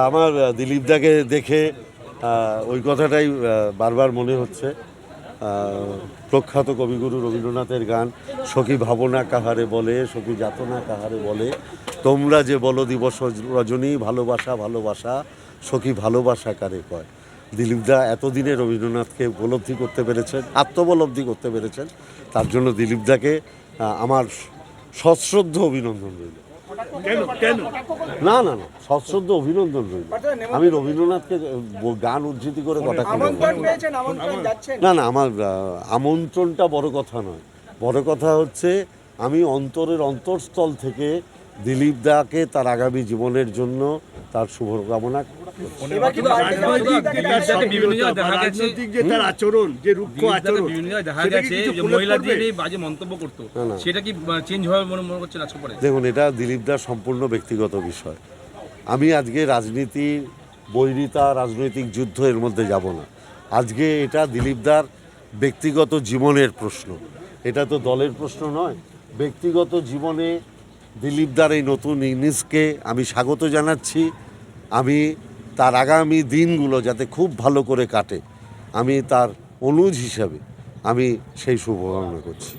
আমার দিলীপ দাকে দেখে ওই কথাটাই বারবার মনে হচ্ছে। প্রখ্যাত কবিগুরু রবীন্দ্রনাথের গান, সখী ভাবনা কাহারে বলে, সখী যাতনা কাহারে বলে, তোমরা যে বলো দিবস রজনী, ভালোবাসা ভালোবাসা, সখী ভালোবাসা কারে কয়। দিলীপ দা এতদিনে রবীন্দ্রনাথকে উপলব্ধি করতে পেরেছেন, আত্মোপলব্ধি করতে পেরেছেন। তার জন্য দিলীপ দাকে আমার সশ্রদ্ধ অভিনন্দন রইল। না না না, সশ্রদ্ধ অভিনন্দন রইল। আমি রবীন্দ্রনাথকে গান উদ্ধৃতি করে কথা না না, আমার আমন্ত্রণটা বড় কথা নয়। বড় কথা হচ্ছে আমি অন্তরের অন্তঃস্থল থেকে দিলীপ দাকে তার আগামী জীবনের জন্য তার শুভকামনা। দেখুন, এটা দিলীপ দার সম্পূর্ণ ব্যক্তিগত বিষয়। আমি আজকে রাজনীতি, বৈরিতা, রাজনৈতিক যুদ্ধ এর মধ্যে যাব না। আজকে এটা দিলীপ দার ব্যক্তিগত জীবনের প্রশ্ন, এটা তো দলের প্রশ্ন নয়। ব্যক্তিগত জীবনে দিলীপ দার এই নতুন ইনিংসকে আমি স্বাগত জানাচ্ছি। আমি তার আগামী দিনগুলো যাতে খুব ভালো করে কাটে, আমি তার অনুজ হিসাবে আমি সেই শুভকামনা করছি।